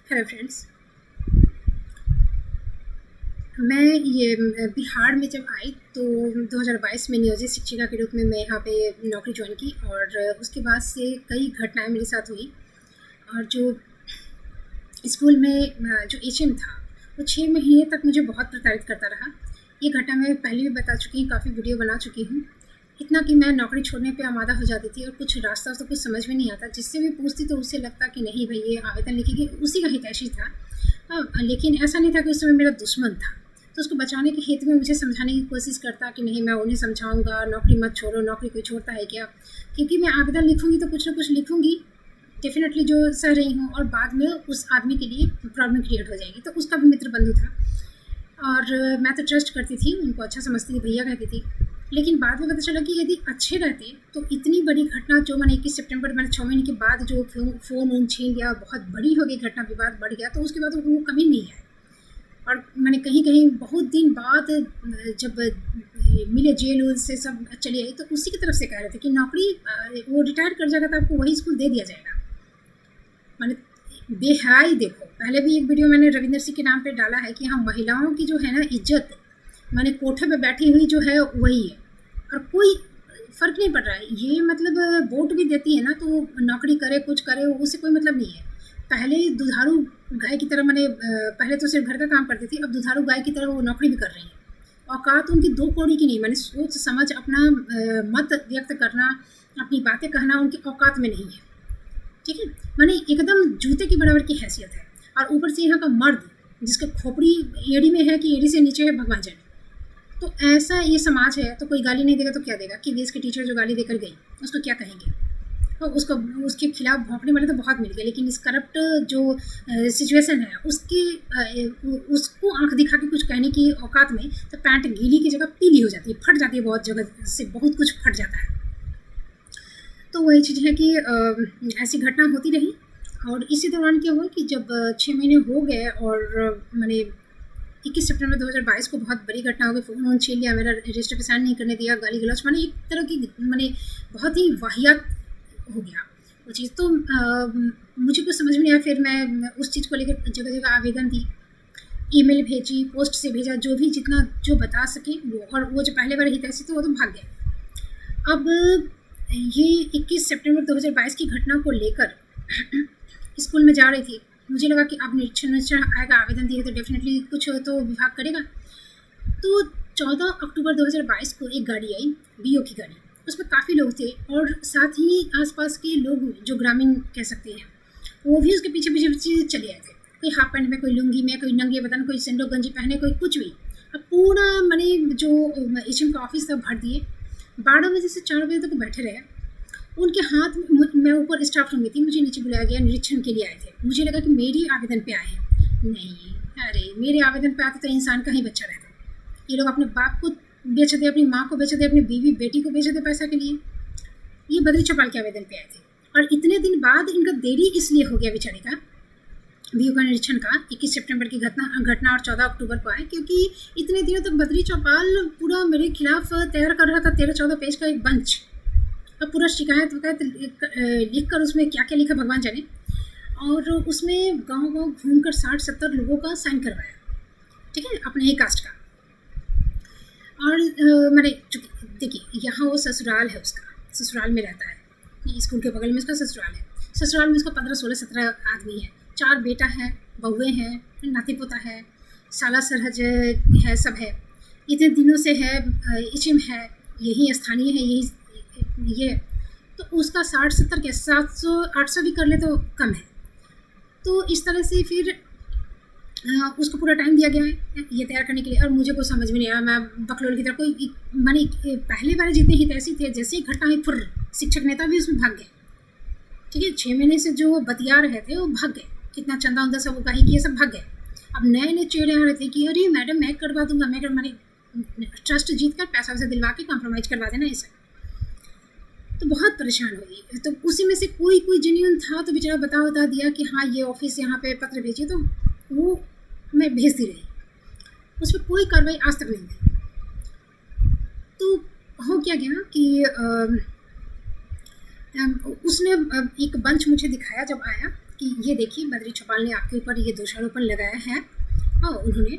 Hello friends. मैं ये बिहार में जब आई तो 2022 में नियोजित शिक्षिका के रूप में मैं यहाँ पे नौकरी ज्वाइन की और उसके बाद से कई घटनाएं मेरे साथ हुई। और जो स्कूल में जो एचएम था वो 6 महीने तक मुझे बहुत प्रताड़ित करता रहा। ये घटना मैं पहले भी बता चुकी हूँ, काफ़ी वीडियो बना चुकी हूँ। इतना कि मैं नौकरी छोड़ने पे आमादा हो जाती थी और कुछ रास्ता तो कुछ समझ में नहीं आता। जिससे भी पूछती तो उससे लगता कि नहीं भाई ये आवेदन लिखेगी, उसी का हितैषी था। लेकिन ऐसा नहीं था कि उस समय मेरा दुश्मन था। तो उसको बचाने के हेतु में मुझे समझाने की कोशिश करता कि नहीं मैं उन्हें समझाऊंगा, नौकरी मत छोड़ो, नौकरी कोई छोड़ता है क्या। क्योंकि मैं आवेदन लिखूंगी तो कुछ ना कुछ लिखूंगी डेफिनेटली जो सह रही हूँ, और बाद में उस आदमी के लिए प्रॉब्लम क्रिएट हो जाएगी। तो उसका भी मित्र बंधु था और मैं तो ट्रस्ट करती थी, उनको अच्छा समझती थी, भैया कहती थी। लेकिन बाद में पता चला कि यदि अच्छे रहते तो इतनी बड़ी घटना जो मैंने 21 सितंबर मैंने 6 महीने के बाद जो फ़ोन छीन लिया, बहुत बड़ी हो गई घटना, विवाद बढ़ गया, तो उसके बाद वो कभी नहीं है। और मैंने कहीं कहीं बहुत दिन बाद जब मिले जेल उल से सब चली आई तो उसी की तरफ से कह रहे थे कि नौकरी वो रिटायर कर जाएगा तो आपको वही स्कूल दे दिया जाएगा। मैंने बेहाई देखो, पहले भी एक वीडियो मैंने रविंदर सिंह के नाम पे डाला है कि हाँ महिलाओं की जो है ना इज्जत, मैंने कोठे पे बैठी हुई जो है वही है, और कोई फ़र्क नहीं पड़ रहा है। ये मतलब वोट भी देती है ना तो नौकरी करे कुछ करे उससे कोई मतलब नहीं है। पहले दुधारू गाय की तरह मैंने पहले तो सिर्फ घर का काम करती थी, अब दुधारू गाय की तरह वो नौकरी भी कर रही है। औकात उनकी दो कौड़ी की नहीं, मैंने सोच समझ अपना मत व्यक्त करना, अपनी बातें कहना उनकी औकात में नहीं है। ठीक है, मैंने एकदम जूते की बराबर की हैसियत है। और ऊपर से यहाँ का मर्द जिसके खोपड़ी एड़ी में है कि एड़ी से नीचे है भगवान जाने। तो ऐसा ये समाज है, तो कोई गाली नहीं देगा तो क्या देगा। कि वीएस की टीचर जो गाली देकर गई उसको क्या कहेंगे। तो उसको उसके खिलाफ भौंकने वाले तो बहुत मिल गए, लेकिन इस करप्ट जो सिचुएशन है उसकी उसको आंख दिखा के कुछ कहने की औकात में तो पैंट गीली की जगह पीली हो जाती है, फट जाती है, बहुत जगह से बहुत कुछ फट जाता है। तो वही चीज़ है कि ऐसी घटना होती रही। और इसी दौरान क्या हुआ कि जब 6 महीने हो गए और मैंने 21 सितंबर 2022 को बहुत बड़ी घटना हो गई। फ़ोन छीन लिया मेरा, रजिस्टर पे साइन नहीं करने दिया, गाली गलौज, मैंने एक तरह की मैंने बहुत ही वाहियात हो गया वो चीज़। तो मुझे कुछ समझ में नहीं आया। फिर मैं उस चीज़ को लेकर जगह जगह आवेदन दी, ईमेल भेजी, पोस्ट से भेजा, जो भी जितना जो बता सके वो। और वो जो पहले वाले हितैषी थे वो तो भाग गए। अब ये 21 सितंबर 2022 की घटना को लेकर स्कूल में जा रही थी, मुझे लगा कि अब निरीक्षण आएगा, आवेदन दिए तो डेफिनेटली कुछ तो विभाग करेगा। तो 14 अक्टूबर 2022 को एक गाड़ी आई, बीओ की गाड़ी। उसमें काफ़ी लोग थे और साथ ही आसपास के लोग जो ग्रामीण कह सकते हैं वो भी उसके पीछे पीछे पीछे चले आए थे। कोई हाफ पैंट में, कोई लुंगी में, कोई नंगे बदन, कोई सेंडो गंजी पहने, कोई कुछ भी। अब पूरा मैंने जो एचएम का ऑफिस था भर दिए। 12 बजे से 4 बजे तक बैठे रहे। उनके हाथ में, मैं ऊपर स्टाफ रूम में थी, मुझे नीचे बुलाया गया, निरीक्षण के लिए आए थे। मुझे लगा कि मेरी आवेदन पे आए हैं, नहीं, अरे मेरे आवेदन पे आते तो इंसान का ही बच्चा रहता। ये लोग अपने बाप को बेच दे, अपनी माँ को बेच दे, अपनी बीवी बेटी को बेच दे पैसा के लिए। ये बद्री चौपाल के आवेदन पे आए थे और इतने दिन बाद इनका देरी इसलिए हो गया बेचारे का बीओ का निरीक्षण का। 21 सितंबर की घटना और 14 अक्टूबर को आए, क्योंकि इतने दिनों तक बद्री चौपाल पूरा मेरे खिलाफ तैयार कर रहा था 13-14 पेज का एक बंच। अब पूरा शिकायत वकायत लिख कर उसमें क्या क्या लिखा भगवान जाने। और उसमें गांव गांव घूमकर 60-70 लोगों का साइन करवाया, ठीक है, अपने ही कास्ट का। और मैंने चूँकि देखिए यहाँ वो ससुराल है उसका, ससुराल में रहता है, स्कूल के बगल में उसका ससुराल है। ससुराल में उसका 15-16-17 आदमी है, 4 बेटा है, बहुएँ हैं, नाती पोता है, साला सरहज है, सब है। इतने दिनों से है, इचिम है, यही स्थानीय है, यही ये। तो उसका 60-70 के 700-800 भी कर ले तो कम है। तो इस तरह से फिर उसको पूरा टाइम दिया गया है ये तैयार करने के लिए। और मुझे कुछ समझ में नहीं आया, मैं बकलोल की तरह कोई मैंने पहले वाले जितने हितैषी थे, जैसे ही घटना हुई फुर्र शिक्षक नेता भी उसमें भाग गए। ठीक है, 6 महीने से जो बतिया रहे थे वो भाग गए, कितना चंदा उंदा सब उगाही किए, सब भाग गए। अब नए नए चेहरे आ रहे थे कि अरे मैडम मैं करवा दूंगा, मैंने ट्रस्ट जीत कर पैसा वैसा दिलवा के कॉम्प्रोमाइज करवा देना ऐसा। तो बहुत परेशान हुई। तो उसी में से कोई कोई जेन्युइन था तो बेचारा बता दिया कि हाँ ये ऑफिस यहाँ पे पत्र भेजिए, तो वो मैं भेजती रही। उस पर कोई कार्रवाई आज तक नहीं हुई। तो हो क्या गया कि उसने एक बंच मुझे दिखाया जब आया, कि ये देखिए बद्री छपाल ने आपके ऊपर ये दोषारोपण लगाया है उन्होंने,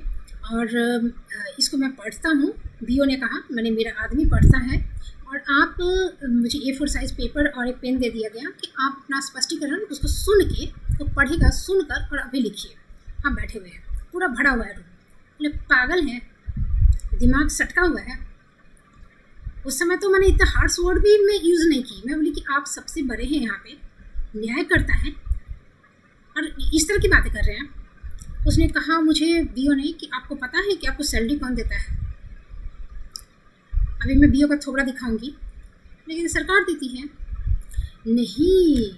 और इसको मैं पढ़ता हूँ, बीओ ने कहा, मैंने मेरा आदमी पढ़ता है, और आप मुझे A4 साइज़ पेपर और एक पेन दे दिया गया कि आप अपना स्पष्टीकरण उसको सुन के, वो पढ़ेगा, सुनकर और अभी लिखिए। हम बैठे हुए हैं, पूरा भरा हुआ है रूम, बोले पागल हैं, दिमाग सटका हुआ है। उस समय तो मैंने इतना हार्श वर्ड भी मैं यूज़ नहीं की। मैं बोली कि आप सबसे बड़े हैं यहाँ पे, न्याय करता है और इस तरह की बातें कर रहे हैं। उसने कहा मुझे बीओ ने कि आपको पता है कि आपको सैलरी कौन देता है? अभी मैं बीओ का थोबड़ा दिखाऊंगी, लेकिन सरकार देती है। नहीं,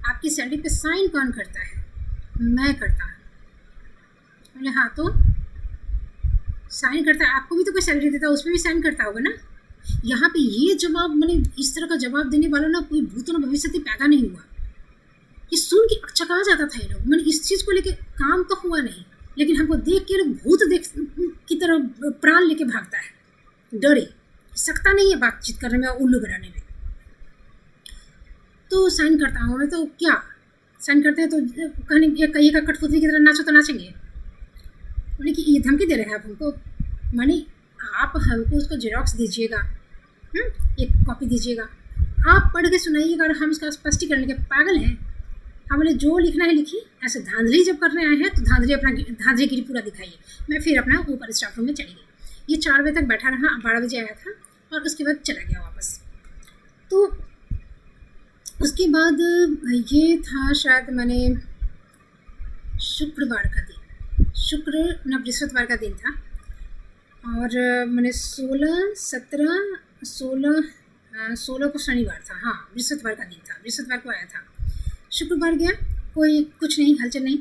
आपकी सैलरी पे साइन कौन करता है? मैं करता हूँ। बोले हाँ, तो साइन करता है, आपको भी तो कोई सैलरी देता है, उसमें भी साइन करता होगा ना। यहाँ पे ये जवाब, मैंने इस तरह का जवाब देने वाला ना कोई भूत न भविष्य पैदा नहीं हुआ। ये सुन के चका जाता था ये लोग। मैंने इस चीज़ को लेके काम तो हुआ नहीं, लेकिन हमको देख के लोग भूत देख की तरह प्राण लेके भागता है, डरे, सकता नहीं है बातचीत करने में, उल्लू बनाने में। तो साइन करता हूँ मैं, तो क्या साइन करते हैं तो कहने कहिएगा कठपुतली की तरह नाचो तो नाचेंगे। बोले कि ये धमकी दे रहे हैं आप हमको, माने आप हमको उसको जेरोक्स दीजिएगा, एक कॉपी दीजिएगा, आप पढ़ के सुनाइएगा और हम उसका स्पष्टीकरण के पागल हैं। हमने जो लिखना है लिखी, ऐसे धांधली जब करने आए हैं तो धांधलीगिरी पूरा दिखाइए। मैं फिर अपना ऊपर स्टाफ रूम में चली गई। ये 4 बजे तक बैठा रहा, 12 बजे आया था और उसके बाद चला गया वापस। तो उसके बाद ये था शायद मैंने शुक्रवार का दिन, शुक्र न बृहस्पतिवार का दिन था, और मैंने 16 को शनिवार था, हाँ बृहस्पतिवार का दिन था, बृहस्पतिवार को आया था। शुक्रवार गया, कोई कुछ नहीं, हलचल नहीं।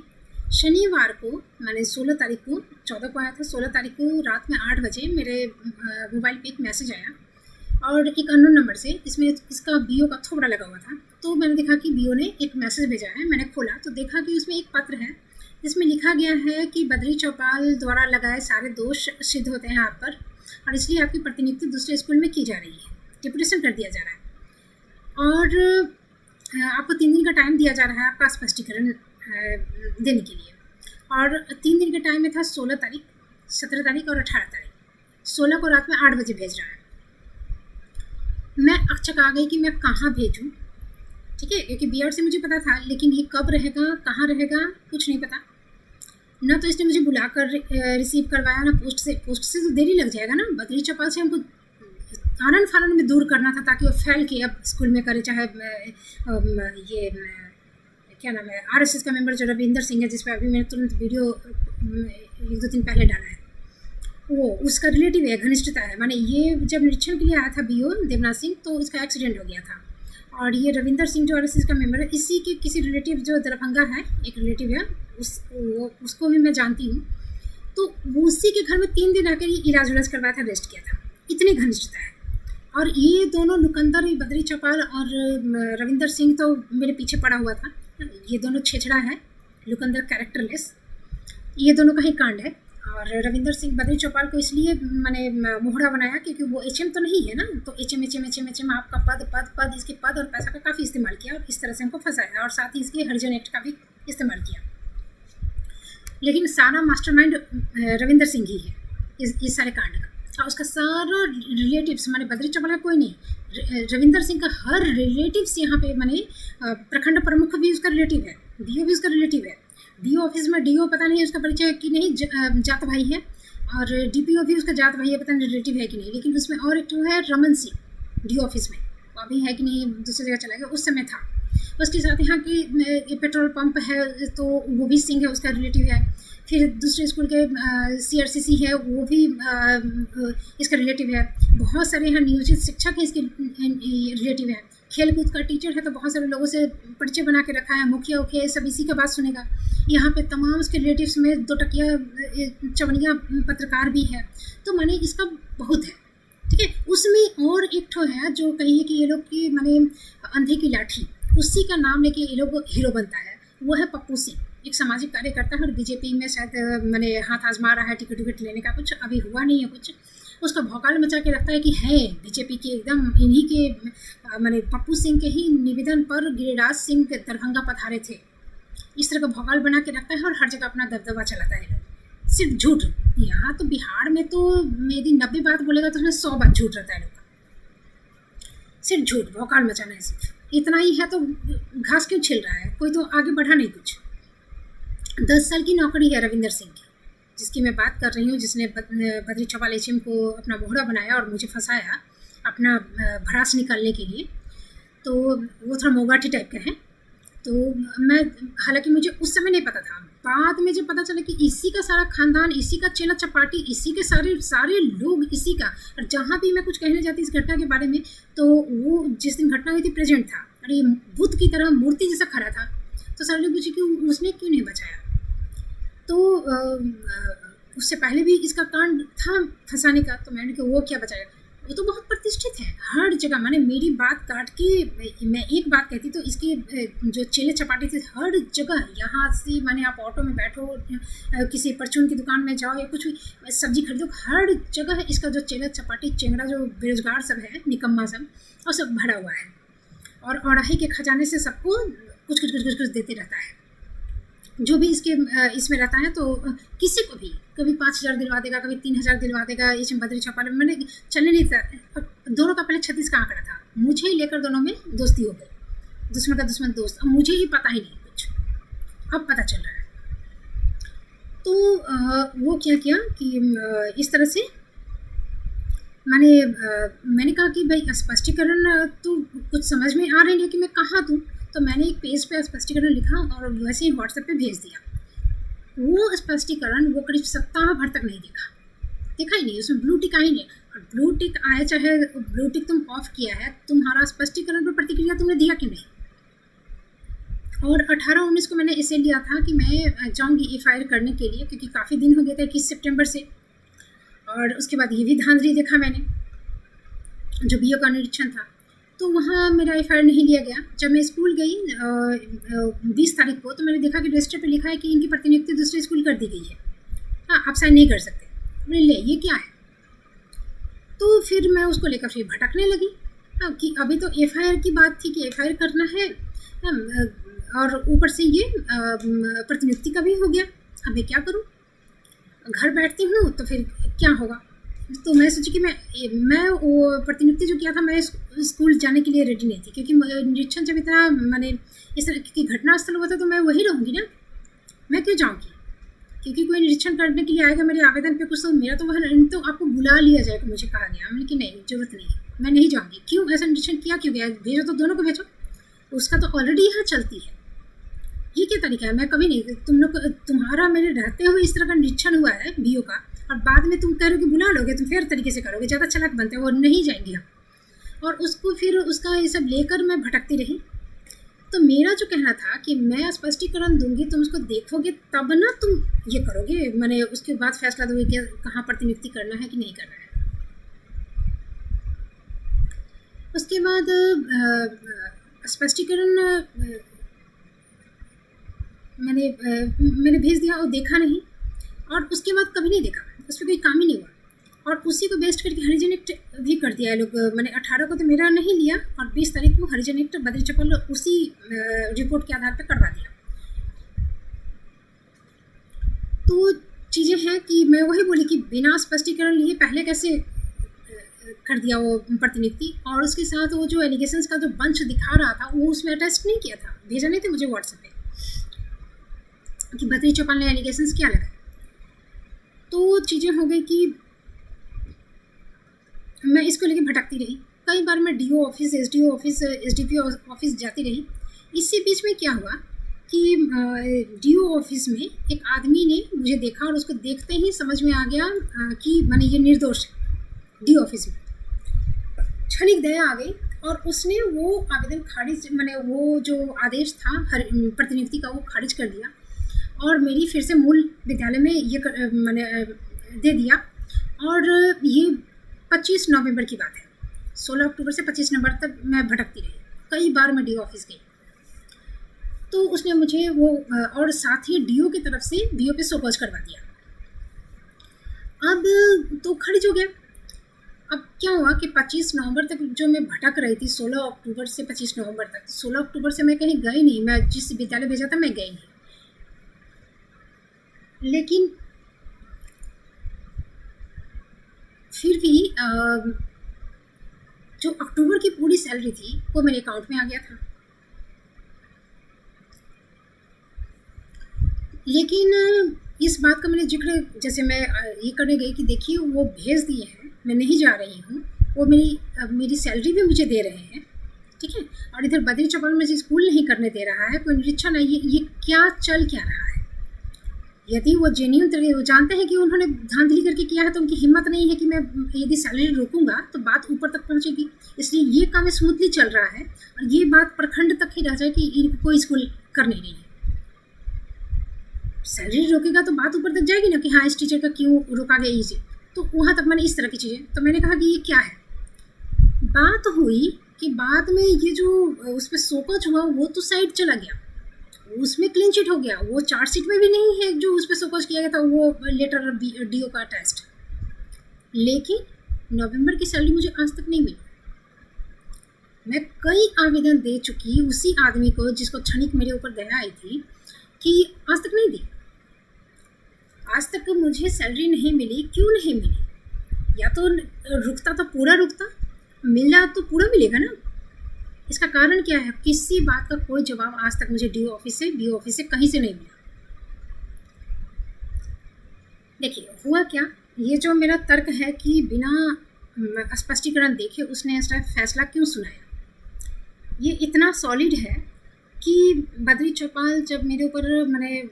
शनिवार को मैंने 16 तारीख को, 14 को आया था, 16 तारीख को रात में 8 बजे मेरे मोबाइल पे एक मैसेज आया और एक अननोन नंबर से, इसमें इसका बीओ का थोबड़ा लगा हुआ था। तो मैंने देखा कि बीओ ने एक मैसेज भेजा है। मैंने खोला तो देखा कि उसमें एक पत्र है जिसमें लिखा गया है कि बद्री चौपाल द्वारा लगाए सारे दोष सिद्ध होते हैं आप पर, और इसलिए आपकी प्रतिनियुक्ति दूसरे स्कूल में की जा रही है, डिप्यूटेशन कर दिया जा रहा है, और आपको 3 दिन का टाइम दिया जा रहा है आपका स्पष्टीकरण देने के लिए। और 3 दिन का टाइम में था 16 तारीख, 17 तारीख और 18 तारीख। 16 को रात में 8 बजे भेज रहा है। मैं अचक आ गई कि मैं कहाँ भेजूँ, ठीक है, क्योंकि बीआर से मुझे पता था, लेकिन ये कब रहेगा, कहाँ रहेगा, कुछ नहीं पता। ना तो इसने मुझे बुला कर रिसीव करवाया, ना पोस्ट से तो देरी लग जाएगा ना। बद्री चौपाल से हमको आनन फानन में दूर करना था ताकि वो फैल के अब स्कूल में करे, चाहे ये क्या नाम है, आरएसएस का मेंबर जो रविंदर सिंह है, जिस पर अभी मैंने तुरंत वीडियो 1-2 दिन पहले डाला है, वो उसका रिलेटिव है, घनिष्ठता है। माने ये जब निरीक्षण के लिए आया था बीओ देवनाथ सिंह, तो इसका एक्सीडेंट हो गया था, और ये रविंदर सिंह जो आरएसएस का मेंबर है, इसी के किसी रिलेटिव जो दरभंगा है, एक रिलेटिव है, उसको भी मैं जानती हूँ। तो वो उसी के घर में 3 दिन आकर इलाज उलाज करवाया था, रेस्ट किया था, इतनी घनिष्ठता है। और ये दोनों लुकंदर, बद्री चौपाल और रविंदर सिंह तो मेरे पीछे पड़ा हुआ था। ये दोनों छेछड़ा है, लुकंदर कैरेक्टरलेस, ये दोनों का ही कांड है। और रविंदर सिंह बद्री चौपाल को इसलिए मैंने मोहरा बनाया क्योंकि वो एचएम तो नहीं है ना, तो एचएम आपका पद इसके पद और पैसा का काफ़ी इस्तेमाल किया और इस तरह से हमको फंसाया, और साथ ही इसके हरिजन एक्ट का भी इस्तेमाल किया। लेकिन सारा मास्टरमाइंड रविंदर सिंह ही है इस सारे कांड का, और उसका सारा रिलेटिव्स, माने बद्री चौपाल का कोई नहीं, रविंदर सिंह का हर रिलेटिव्स यहाँ पे, माने प्रखंड प्रमुख भी उसका रिलेटिव है, डीओ भी उसका रिलेटिव है, डीओ ऑफिस में डीओ पता नहीं उसका परिचय है कि नहीं, जात भाई है, और डीपीओ भी उसका जात भाई है, पता नहीं रिलेटिव है कि नहीं। लेकिन उसमें और एक तो है रमन सिंह डीओ ऑफिस में, वो अभी है कि नहीं, दूसरी जगह चला गया, उस समय था। उसके साथ यहाँ की पेट्रोल पंप है तो वो भी सिंह है, उसका रिलेटिव है। फिर दूसरे स्कूल के सीआरसीसी है, वो भी इसका रिलेटिव है। बहुत सारे यहाँ नियोजित शिक्षक हैं, इसके रिलेटिव है। खेलकूद का टीचर है, तो बहुत सारे लोगों से परिचय बना के रखा है, मुखिया उखिया सब इसी का बात सुनेगा। यहाँ पे तमाम उसके रिलेटिव्स में 2 टकिया चवनिया पत्रकार भी है, तो माने इसका बहुत है, ठीक है। उसमें और एक ठो है जो कहिए कि ये लोग की माने अंधे की लाठी, उसी का नाम लेके ये लोग हीरो बनता है, वो है पप्पू सिंह, एक सामाजिक कार्यकर्ता है और बीजेपी में शायद मैंने हाथ आजमा रहा है टिकट लेने का, कुछ अभी हुआ नहीं है कुछ। उसका भौकाल मचा के रखता है कि है बीजेपी के एकदम इन्हीं के, माने पप्पू सिंह के ही निवेदन पर गिरिराज सिंह दरभंगा पधारे थे, इस तरह का भौकाल बना के रखता है और हर जगह अपना दबदबा चलाता है। सिर्फ झूठ। यहाँ तो बिहार में तो यदि 90 बात बोलेगा तो उसमें 100 बात झूठ रहता है लोग का। सिर्फ झूठ, भौकाल मचाना है सिर्फ। इतना ही है तो घास क्यों छिल रहा है, कोई तो आगे बढ़ा नहीं कुछ। 10 साल की नौकरी है रविंदर सिंह की, जिसकी मैं बात कर रही हूँ, जिसने बद्री चौपाल एचएम को अपना मोहरा बनाया और मुझे फंसाया अपना भड़ास निकालने के लिए। तो वो थोड़ा मोगाठी टाइप का है। तो मैं, हालांकि मुझे उस समय नहीं पता था, बाद में जब पता चला कि इसी का सारा खानदान, इसी का चेला चपाटी, इसी के सारे लोग इसी का। और जहाँ भी मैं कुछ कहने जाती इस घटना के बारे में, तो वो जिस दिन घटना हुई थी प्रेजेंट था और ये बुद्ध की तरह मूर्ति जैसा खड़ा था। तो सारे लोग पूछे कि उसने क्यों नहीं बचाया। तो उससे पहले भी इसका कांड था फंसाने का, तो मैंने कहा वो क्या बचाया, वो तो बहुत प्रतिष्ठित है हर जगह। मैंने मेरी बात काट के मैं एक बात कहती तो इसके जो चेले चपाटे थे हर जगह, यहाँ से माने आप ऑटो में बैठो, किसी परचून की दुकान में जाओ या कुछ भी सब्जी खरीदो, हर जगह इसका जो चेला चपाटी चेंगड़ा जो बेरोजगार सब है, निकम्मा सब, और सब भरा हुआ है। और औराही के खजाने से सबको कुछ कुछ कुछ कुछ कुछ देते रहता है। जो भी इसमें रहता है तो किसी को भी कभी 5,000 दिलवा देगा, कभी 3,000 दिलवा देगा। ये बद्री चौपाल में मैंने चलने नहीं था, दोनों का पहले 36 का आंकड़ा था, मुझे ही लेकर दोनों में दोस्ती हो गई, दुश्मन का दुश्मन दोस्त। अब मुझे ही पता ही नहीं कुछ, अब पता चल रहा है। तो वो क्या किया कि इस तरह से मैंने कहा कि भाई स्पष्टीकरण तो कुछ समझ में आ रही नहीं कि मैं कहाँ दूँ। तो मैंने एक पेज पे स्पष्टीकरण लिखा और वैसे ही व्हाट्सएप पे भेज दिया। वो स्पष्टीकरण वो करीब सप्ताह भर तक नहीं देखा ही नहीं, उसमें ब्लू टिक आई नहीं। और ब्लू टिक आया, चाहे ब्लू टिक तुम ऑफ किया है, तुम्हारा स्पष्टीकरण पर प्रतिक्रिया तुमने दिया क्यों नहीं। और 18-19 को मैंने इसे लिया था कि मैं जाऊँगी FIR करने के लिए, क्योंकि काफ़ी दिन हो गए थे 21 सितंबर से। और उसके बाद ये भी धांधली देखा मैंने, जो BO का निरीक्षण था, तो वहाँ मेरा FIR नहीं लिया गया। जब मैं स्कूल गई 20 तारीख को, तो मैंने देखा कि रजिस्टर पे लिखा है कि इनकी प्रतिनियुक्ति दूसरे स्कूल कर दी गई है, हाँ आप साइन नहीं कर सकते। मैंने ले ये क्या है, तो फिर मैं उसको लेकर फिर भटकने लगी। हाँ कि अभी तो FIR की बात थी कि FIR करना है, और ऊपर से ये प्रतिनियुक्ति का भी हो गया। अब मैं क्या करूँ, घर बैठती हूँ तो फिर क्या होगा। तो मैं सोची कि मैं वो प्रतिनियुक्ति जो किया था, मैं स्कूल जाने के लिए रेडी नहीं थी, क्योंकि निरीक्षण जब इतना मैंने इस तरह की घटना स्थल हुआ था तो मैं वहीं रहूँगी ना, मैं क्यों जाऊँगी। क्योंकि कोई निरीक्षण करने के लिए आएगा मेरे आवेदन पे कुछ, तो मेरा तो वह तो आपको बुला लिया जाएगा, मुझे कहा गया। मैंने कि नहीं, जरूरत नहीं है, मैं नहीं जाऊँगी। क्यों ऐसा निरीक्षण किया, क्यों गया, भेजो तो दोनों को भेजो, उसका तो ऑलरेडी यहाँ चलती है। ये क्या तरीका है, मैं कभी नहीं, तुम लोग तुम्हारा मेरे रहते हुए इस तरह का निरीक्षण हुआ है BO का, और बाद में तुम कह रहे हो कि बुला लोगे, तुम फेयर तरीके से करोगे, ज़्यादा चालाक बनते हो, और नहीं जाएंगे हम। और उसको फिर उसका ये सब लेकर मैं भटकती रही। तो मेरा जो कहना था कि मैं स्पष्टीकरण दूंगी, तुम उसको देखोगे तब ना तुम ये करोगे, मैंने उसके बाद फैसला दोगे कि कहाँ प्रतिनियुक्ति करना है कि नहीं करना है। उसके बाद स्पष्टीकरण मैंने भेज दिया और देखा नहीं, और उसके बाद कभी नहीं देखा, उस पर कोई काम ही नहीं हुआ। और उसी को बेस्ट करके हरिजन एक्ट भी कर दिया है लोग। मैंने 18 को तो मेरा नहीं लिया, और 20 तारीख को हरिजन एक्ट बद्री चौपाल उसी रिपोर्ट के आधार पर करवा दिया। तो चीज़ें हैं कि मैं वही बोली कि बिना स्पष्टीकरण लिए पहले कैसे कर दिया वो प्रतिनियुक्ति। और उसके साथ वो जो एलिगेशंस का जो बंच दिखा रहा था, वो उसमें अटैच नहीं किया था, भेजा नहीं था मुझे व्हाट्सएप पे कि बद्री चौपाल ने एलिगेशंस क्या लगाए। तो चीज़ें हो गई कि मैं इसको लेके भटकती रही। कई बार मैं DO office, SDO office, SDPO office जाती रही। इसी बीच में क्या हुआ कि DO ऑफिस में एक आदमी ने मुझे देखा, और उसको देखते ही समझ में आ गया कि मैंने ये निर्दोष है। DO ऑफिस में क्षणिक दया आ गई, और उसने वो आवेदन खारिज, मैंने वो जो आदेश था प्रतिनियुक्ति का, वो खारिज कर दिया, और मेरी फिर से मूल विद्यालय में ये मैंने दे दिया। और ये 25 नवंबर की बात है, 16 अक्टूबर से 25 नवंबर तक मैं भटकती रही। कई बार मैं DO ऑफिस गई, तो उसने मुझे वो और साथ ही DO की तरफ से BO पे शोकॉज करवा दिया। अब तो खारिज हो गया। अब क्या हुआ कि 25 नवंबर तक जो मैं भटक रही थी, 16 अक्टूबर से 25 नवंबर तक, 16 अक्टूबर से मैं कहीं गई नहीं, मैं जिस विद्यालय भेजा था मैं गई नहीं। लेकिन फिर भी जो अक्टूबर की पूरी सैलरी थी वो मेरे अकाउंट में आ गया था। लेकिन इस बात का मैंने जिक्र, जैसे मैं ये करने गई कि देखिए वो भेज दिए हैं, मैं नहीं जा रही हूँ, वो मेरी सैलरी भी मुझे दे रहे हैं, ठीक है, और इधर बद्री चौपाल में स्कूल नहीं करने दे रहा है, कोई निरीक्षण नहीं, ये क्या चल क्या रहा है। यदि वो जेन्यून तरीके, वो जानते हैं कि उन्होंने धांधली करके किया है, तो उनकी हिम्मत नहीं है कि मैं यदि सैलरी रोकूंगा तो बात ऊपर तक पहुंचेगी, इसलिए ये काम स्मूथली चल रहा है और ये बात प्रखंड तक ही रह जाए कि कोई स्कूल करने नहीं है। सैलरी रोकेगा तो बात ऊपर तक जाएगी ना कि हाँ इस टीचर का क्यों रोका गया ये चीज़, तो वहाँ तक मैंने इस तरह की चीज़ें, तो मैंने कहा कि ये क्या है। बात हुई कि बाद में ये जो उस पर शोकज हुआ वो तो साइड चला गया, उसमें क्लीन चिट हो गया, वो चार्जशीट में भी नहीं है जो उस पर शोकज किया गया था, वो लेटर डीओ का टेस्ट। लेकिन नवंबर की सैलरी मुझे आज तक नहीं मिली। मैं कई आवेदन दे चुकी उसी आदमी को जिसको क्षणिक मेरे ऊपर दया आई थी कि आज तक नहीं दी, आज तक मुझे सैलरी नहीं मिली, क्यों नहीं मिली, या तो रुकता तो पूरा रुकता, मिला तो पूरा मिलेगा ना, इसका कारण क्या है। किसी बात का कोई जवाब आज तक मुझे डीओ ऑफिस से, बीओ ऑफिस से कहीं से नहीं मिला। देखिए हुआ क्या, ये जो मेरा तर्क है कि बिना स्पष्टीकरण देखे उसने ऐसा फैसला क्यों सुनाया, ये इतना सॉलिड है कि बद्री चौपाल जब मेरे ऊपर, मैंने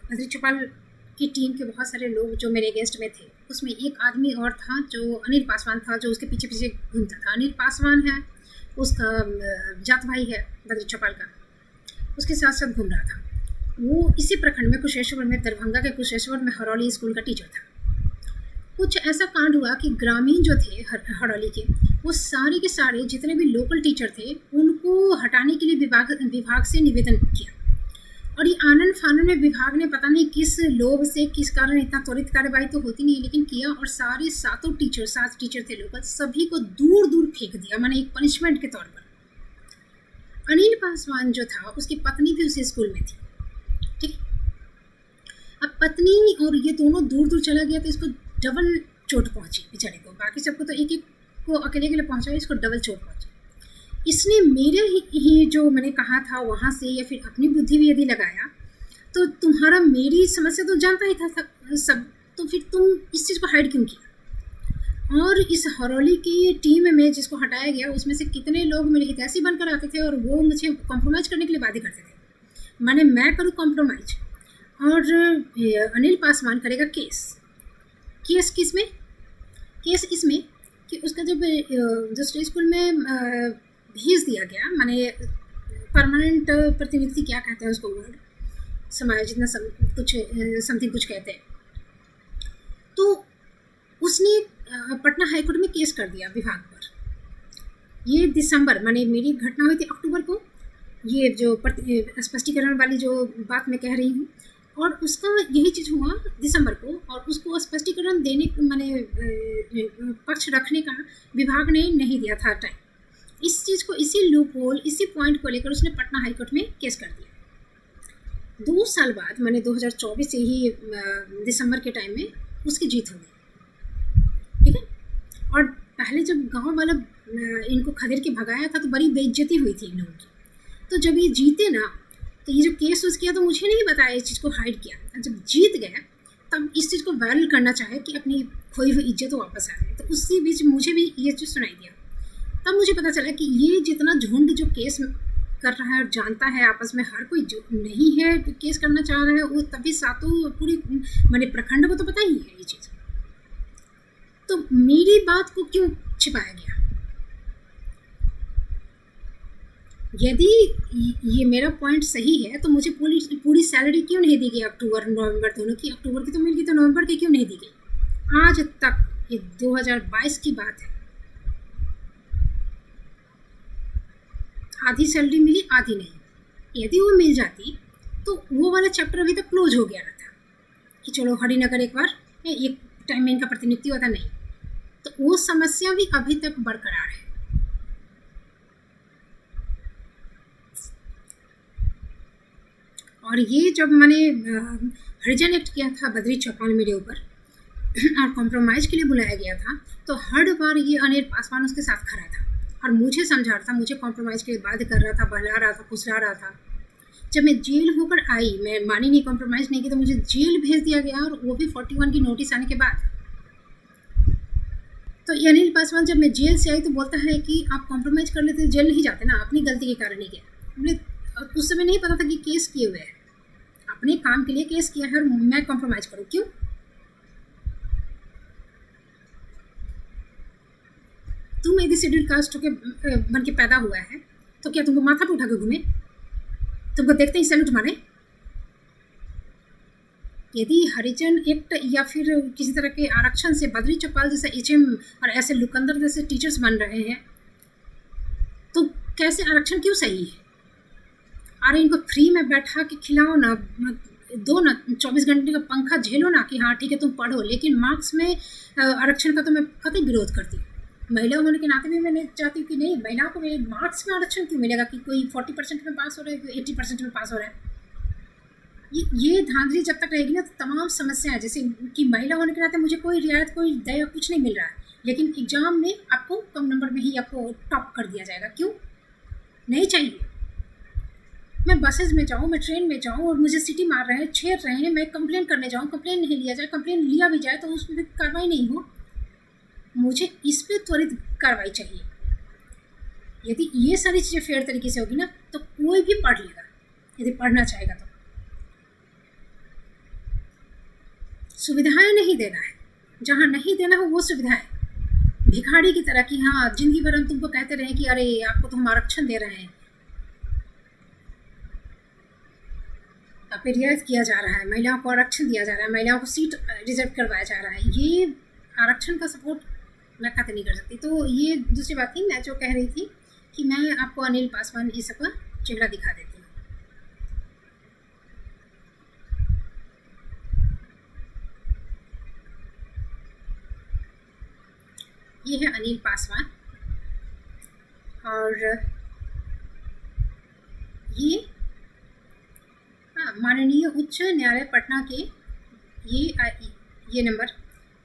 बद्री चौपाल की टीम के बहुत सारे लोग जो मेरे गेस्ट में थे, उसमें एक आदमी और था जो अनिल पासवान था, जो उसके पीछे पीछे घूमता था। अनिल पासवान है, उसका जात भाई है बद्री चौपाल का, उसके साथ साथ घूम रहा था। वो इसी प्रखंड में कुशेश्वर में, दरभंगा के कुशेश्वर में हरौली स्कूल का टीचर था। कुछ ऐसा कांड हुआ कि ग्रामीण जो थे हरौली के, वो सारे के सारे जितने भी लोकल टीचर थे उनको हटाने के लिए विभाग से निवेदन किया, और ये आनंद फानन में विभाग ने पता नहीं किस लोभ से, किस कारण, इतना त्वरित कार्यवाही तो होती नहीं, लेकिन किया, और सारे 7 टीचर थे लोकल, सभी को दूर दूर फेंक दिया, माने एक पनिशमेंट के तौर पर। अनिल पासवान जो था उसकी पत्नी भी उसी स्कूल में थी, ठीक। अब पत्नी और ये दोनों दूर दूर चला गया तो इसको डबल चोट पहुंची बेचारे को, बाकी सबको तो एक एक को अकेले पहुंचा, इसको डबल चोट पहुंची। इसने मेरे ही जो मैंने कहा था वहाँ से, या फिर अपनी बुद्धि भी यदि लगाया, तो तुम्हारा मेरी समस्या तो जानता ही था सब, तो फिर तुम इस चीज़ को हाइड क्यों किया। और इस हरौली की टीम में जिसको हटाया गया उसमें से कितने लोग मेरे हितैषी बनकर आते थे और वो मुझे कॉम्प्रोमाइज़ करने के लिए वादे करते थे, माने मैं करूँ कॉम्प्रोमाइज और अनिल पासवान करेगा केस किस में, केस इसमें कि उसका जब दूसरे स्कूल में भेज दिया गया, माने परमानेंट प्रतिनिधि क्या कहते हैं उसको, वर्ड समायोजित समथिंग कुछ कहते हैं, तो उसने पटना हाईकोर्ट में केस कर दिया विभाग पर। ये दिसंबर, माने मेरी घटना हुई थी अक्टूबर को, ये जो स्पष्टीकरण वाली जो बात मैं कह रही हूँ, और उसका यही चीज़ हुआ दिसंबर को, और उसको स्पष्टीकरण देने, माने पक्ष रखने का विभाग ने नहीं दिया था टाइम। इस चीज़ को, इसी लूप होल, इसी पॉइंट को लेकर उसने पटना हाईकोर्ट में केस कर दिया। 2 साल बाद, मैंने 2024 से ही दिसंबर के टाइम में उसकी जीत हो गई, ठीक है। और पहले जब गांव वाला इनको खदेड़ के भगाया था तो बड़ी बेइज्जती हुई थी इन लोगों की, तो जब ये जीते ना, तो ये जो केस उस किया तो मुझे नहीं बताया, इस चीज़ को हाइड किया। जब जीत गया तब इस चीज़ को वायरल करना चाहे कि अपनी खोई हुई इज्जत वापस आ जाए, तो उसी बीच मुझे भी ये चीज़ सुनाई दिया। तब मुझे पता चला कि ये जितना झुंड जो केस कर रहा है और जानता है आपस में, हर कोई जो नहीं है केस करना चाह रहा है, वो तभी 7 पूरी मैंने प्रखंड को तो पता ही है ये चीज़, तो मेरी बात को क्यों छिपाया गया। यदि ये मेरा पॉइंट सही है तो मुझे पूरी सैलरी क्यों नहीं दी गई अक्टूबर नवंबर दोनों की, अक्टूबर की तो मिल गई, तो नवंबर की क्यों नहीं दी गई आज तक। ये 2022 की बात है, आधी सैलरी मिली आधी नहीं। यदि वो मिल जाती तो वो वाला चैप्टर अभी तक क्लोज हो गया था कि चलो हरिनगर एक बार एक टाइम में इनका प्रतिनिधित्व होता, नहीं, तो वो समस्या भी अभी तक बरकरार है। और ये जब मैंने हरिजन एक्ट किया था बद्री चौपाल मेरे ऊपर और कॉम्प्रोमाइज़ के लिए बुलाया गया था, तो हर बार ये अनिल पासवान उसके साथ खड़ा था और मुझे समझा रहा था, मुझे कॉम्प्रोमाइज़ के लिए बाध्य कर रहा था, बहला रहा था, फुसला रहा था। जब मैं जेल होकर आई, मैं मानी नहीं, कॉम्प्रोमाइज़ नहीं की, तो मुझे जेल भेज दिया गया, और वो भी 41 की नोटिस आने के बाद। तो ये अनिल पासवान जब मैं जेल से आई तो बोलता है कि आप कॉम्प्रोमाइज़ कर लेते, जेल नहीं जाते ना, अपनी गलती के कारण ही गया। बोले उस समय नहीं पता था कि केस किए हुए हैं, अपने काम के लिए केस किया है और मैं कॉम्प्रोमाइज़ करूँ, क्यों? तुम यदि शेड्यूल कास्ट होके बन के पैदा हुआ है तो क्या तुमको माथा पे उठा के घूमे, तुमको देखते ही सैल्यूट मारे? यदि हरिजन एक्ट या फिर किसी तरह के आरक्षण से बद्री चौपाल जैसे एचएम और ऐसे लुकंदर जैसे टीचर्स बन रहे हैं, तो कैसे आरक्षण क्यों सही है? अरे इनको फ्री में बैठा के खिलाओ ना, दो ना, 24 घंटे का पंखा झेलो ना कि हाँ ठीक है तुम पढ़ो, लेकिन मार्क्स में आरक्षण का तो मैं कतई विरोध करती हूँ। महिला होने के नाते भी मैंने चाहती हूँ कि नहीं, महिलाओं को मार्क्स में आरक्षण क्यों मिलेगा कि कोई 40% में पास हो रहा है, कोई 80% में पास हो रहा है। ये धांधली जब तक रहेगी ना तो तमाम समस्याएं, जैसे कि महिला होने के नाते मुझे कोई रियायत, कोई दया, कुछ नहीं मिल रहा है, लेकिन एग्जाम में आपको कम नंबर में ही आपको टॉप कर दिया जाएगा, क्यों? नहीं चाहिए। मैं बसेज में जाऊँ, मैं ट्रेन में जाऊँ और मुझे सीटी मार रहे हैं, छेड़ रहे हैं, मैं कंप्लेन करने जाऊँ, कंप्लेन नहीं लिया जाए, कंप्लेन लिया भी जाए तो उस पर कार्रवाई नहीं हो। मुझे इस पर त्वरित कार्रवाई चाहिए। यदि ये सारी चीज़ें फेयर तरीके से होगी ना तो कोई भी पढ़ लेगा, यदि पढ़ना चाहेगा तो। सुविधाएं नहीं देना है, जहाँ नहीं देना हो वो सुविधाएं, भिखारी की तरह कि हाँ जिंदगी भर हम तुमको कहते रहे कि अरे आपको तो हम आरक्षण दे रहे हैं, आप पे रियायत किया जा रहा है, महिलाओं को आरक्षण दिया जा रहा है, महिलाओं को सीट रिजर्व करवाया जा रहा है, ये आरक्षण का सपोर्ट मैं कतई नहीं कर सकती। तो ये दूसरी बात थी, मैं जो कह रही थी कि मैं आपको अनिल पासवान ये सब का चेहरा दिखा देती हूँ। ये है अनिल पासवान, और ये माननीय उच्च न्यायालय पटना के ये नंबर,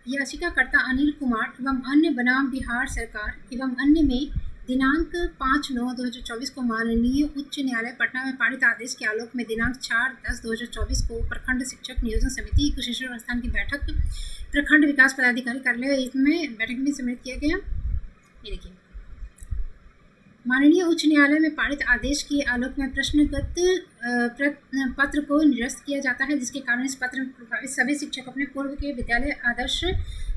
याचिकाकर्ता अनिल कुमार एवं अन्य बनाम बिहार सरकार एवं अन्य में दिनांक 5/9/2024 को माननीय उच्च न्यायालय पटना में पारित आदेश के आलोक में दिनांक 4/10/2024 को प्रखंड शिक्षक नियोजन समिति कुशेश्वर स्थान की बैठक प्रखंड विकास पदाधिकारी कार्यालय में बैठक में सम्मिलित किया गया। ये देखिए, माननीय उच्च न्यायालय में पारित आदेश के आलोक में प्रश्नगत पत्र को निरस्त किया जाता है, जिसके कारण इस पत्र में प्रभावित सभी शिक्षक अपने पूर्व के विद्यालय आदर्श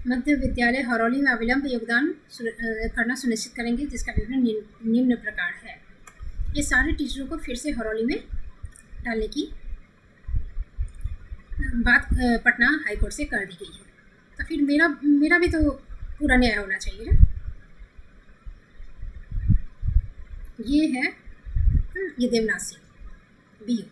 मध्य विद्यालय हरौली में अविलंब योगदान करना सुनिश्चित करेंगे, जिसका विवरण निम्न प्रकार है। ये सारे टीचरों को फिर से हरौली में डालने की बात पटना हाईकोर्ट से कर दी गई है। तो फिर मेरा भी तो पूरा न्याय होना चाहिए ना। ये है ये देवनाथ सिंह BO।